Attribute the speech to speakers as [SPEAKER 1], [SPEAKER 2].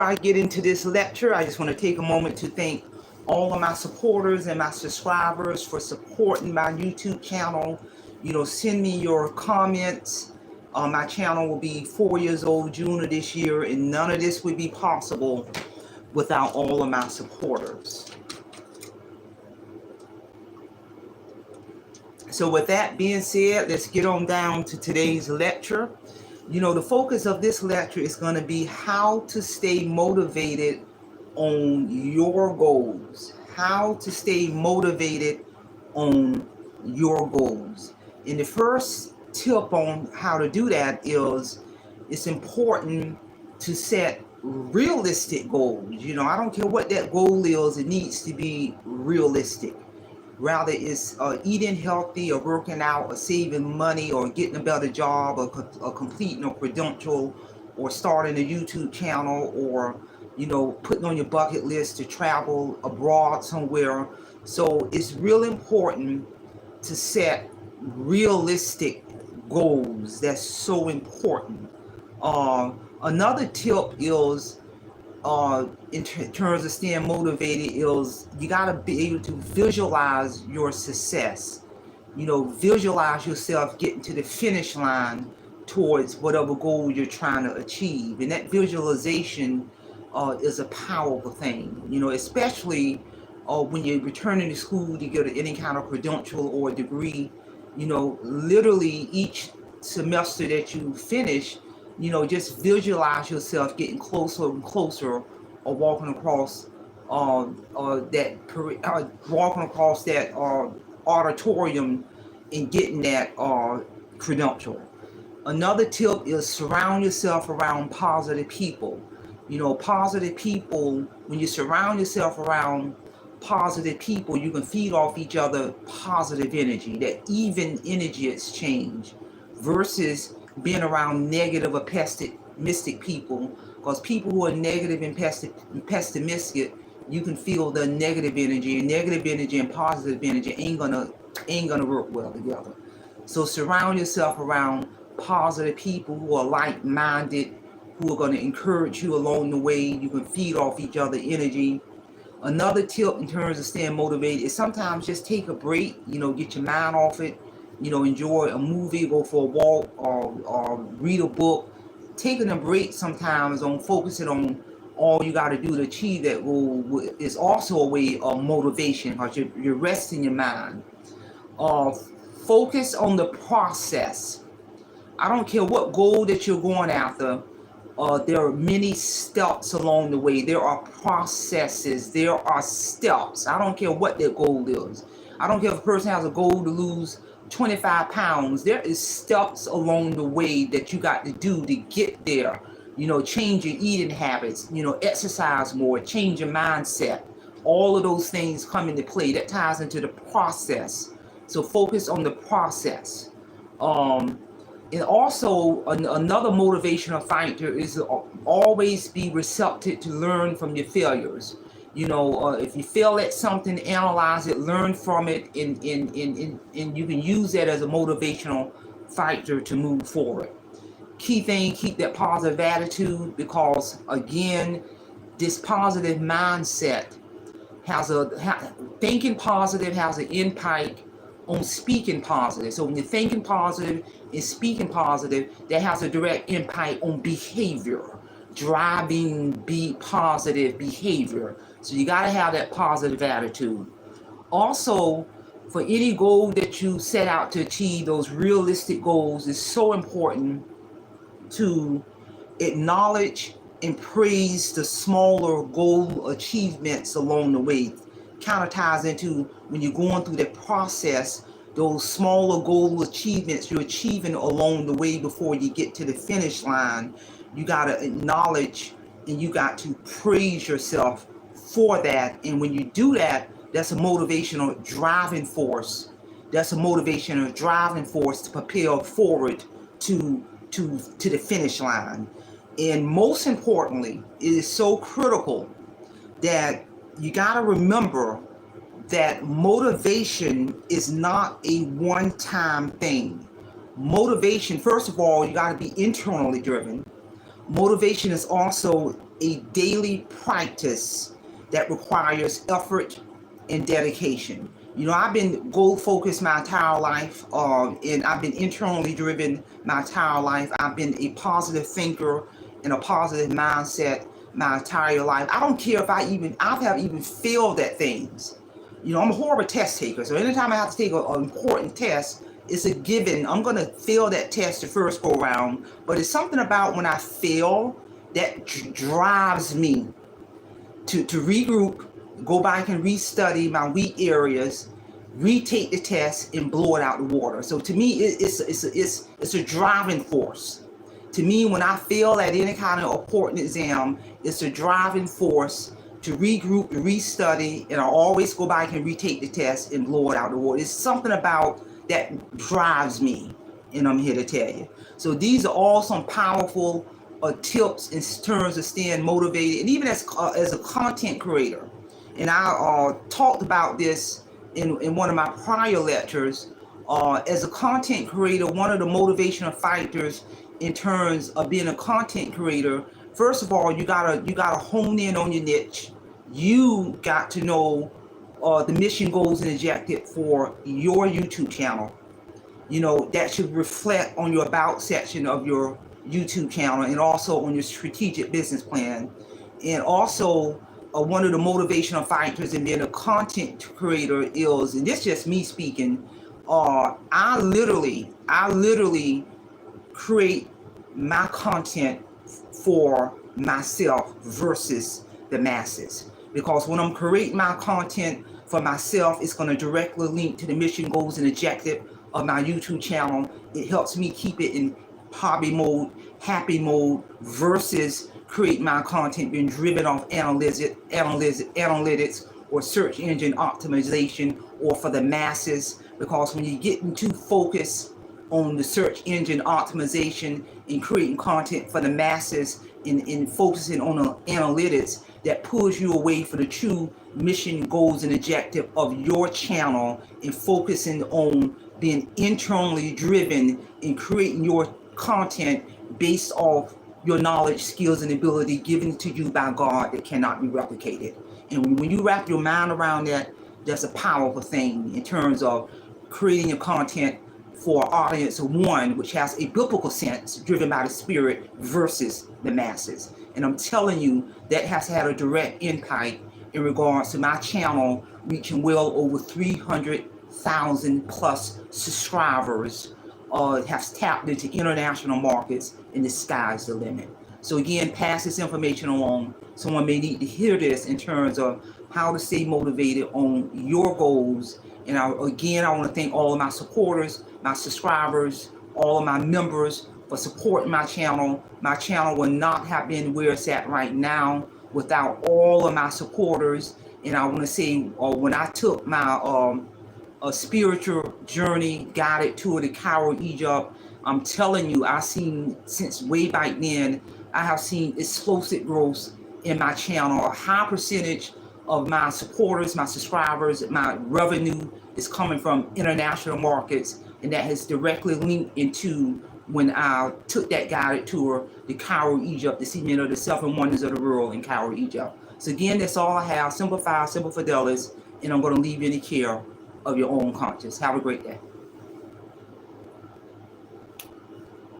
[SPEAKER 1] I get into this lecture, I just want to take a moment to thank all of my supporters and my subscribers for supporting my YouTube channel. Send me your comments. My channel will be 4 years old June of this year, and none of this would be possible without all of my supporters. So with that being said, let's get on down to today's lecture. The focus of this lecture is going to be how to stay motivated on your goals. How to stay motivated on your goals. And the first tip on how to do that is it's important to set realistic goals. I don't care what that goal is, it needs to be realistic. Rather it's eating healthy or working out or saving money or getting a better job or completing a credential or starting a YouTube channel or putting on your bucket list to travel abroad somewhere. So it's real important to set realistic goals. That's so important. Another tip is in terms of staying motivated is you got to be able to visualize your success. Visualize yourself getting to the finish line towards whatever goal you're trying to achieve. And that visualization is a powerful thing, especially when you're returning to school to get any kind of credential or degree. Literally each semester that you finish, just visualize yourself getting closer and closer or walking across that auditorium and getting that credential. Another tip is surround yourself around positive people. Positive people, when you surround yourself around positive people, you can feed off each other positive energy, that even energy exchange, versus being around negative or pessimistic people, because people who are negative and pessimistic, you can feel the negative energy, and positive energy ain't gonna work well together. So surround yourself around positive people who are like-minded, who are going to encourage you along the way. You can feed off each other energy. Another tip in terms of staying motivated is sometimes just take a break, get your mind off it. Enjoy a movie, go for a walk, or read a book. Taking a break sometimes on focusing on all you got to do to achieve that goal is also a way of motivation, because you're resting your mind. Focus on the process. I don't care what goal that you're going after. There are many steps along the way. There are processes. There are steps. I don't care what their goal is. I don't care if a person has a goal to lose 25 pounds. There is steps along the way that you got to do to get there. Change your eating habits, exercise more, change your mindset. All of those things come into play. That ties into the process. So focus on the process. And also another motivational factor is to always be receptive to learn from your failures. If you fail at something, analyze it, learn from it, and you can use that as a motivational factor to move forward. Key thing, keep that positive attitude, because again, this positive mindset thinking positive has an impact on speaking positive. So when you're thinking positive and speaking positive, that has a direct impact on behavior, driving positive behavior. So you got to have that positive attitude. Also, for any goal that you set out to achieve, those realistic goals, is so important to acknowledge and praise the smaller goal achievements along the way. Kind of ties into when you're going through that process, those smaller goal achievements you're achieving along the way before you get to the finish line. You got to acknowledge and you got to praise yourself for that. And when you do that, that's a motivational driving force. That's a motivational driving force to propel forward to the finish line. And most importantly, it is so critical that you got to remember that motivation is not a one-time thing. Motivation, first of all, you got to be internally driven. Motivation is also a daily practice that requires effort and dedication. You know, I've been goal focused my entire life, and I've been internally driven my entire life. I've been a positive thinker and a positive mindset my entire life. I don't care if I have even failed at things. You know, I'm a horrible test taker, so anytime I have to take an important test, it's a given. I'm gonna fail that test the first go round, but it's something about when I fail that drives me to regroup, go back and restudy my weak areas, retake the test, and blow it out the water. So to me, it's a driving force. To me, when I fail at any kind of important exam, it's a driving force to regroup, to restudy, and I always go back and retake the test and blow it out the water. It's something about that drives me, and I'm here to tell you. So these are all some powerful tips in terms of staying motivated, and even as a content creator. And I talked about this in one of my prior lectures. As a content creator, one of the motivational factors in terms of being a content creator, first of all, you gotta hone in on your niche. You got to know the mission, goals, and objective for your YouTube channel. You know, that should reflect on your about section of your YouTube channel, and also on your strategic business plan. And also, one of the motivational factors in being a content creator is, and this is just me speaking, I literally create my content for myself versus the masses. Because when I'm creating my content for myself, it's going to directly link to the mission, goals, and objective of my YouTube channel. It helps me keep it in hobby mode, happy mode, versus create my content being driven off analytics or search engine optimization or for the masses. Because when you get into focus on the search engine optimization and creating content for the masses and focusing on the analytics, that pulls you away from the true mission, goals, and objective of your channel, and focusing on being internally driven and creating your content based off your knowledge, skills, and ability given to you by God that cannot be replicated. And when you wrap your mind around that, that's a powerful thing in terms of creating your content for an audience of one, which has a biblical sense, driven by the Spirit, versus the masses. And I'm telling you, that has had a direct impact in regards to my channel reaching well over 300,000 plus subscribers. Has tapped into international markets, and the sky's the limit. So again, pass this information along. Someone may need to hear this in terms of how to stay motivated on your goals. And I want to thank all of my supporters, my subscribers, all of my members for supporting my channel. My channel would not have been where it's at right now without all of my supporters. And I want to say, when I took my a spiritual journey, guided tour to Cairo, Egypt, I'm telling you, I've seen since way back then, I have seen explosive growth in my channel. A high percentage of my supporters, my subscribers, my revenue is coming from international markets, and that has directly linked into when I took that guided tour to Cairo, Egypt, to see many of the 7 wonders of the world in Cairo, Egypt. So again, that's all I have. Simple Fidelis, and I'm going to leave you in the care of your own conscience. Have a great day.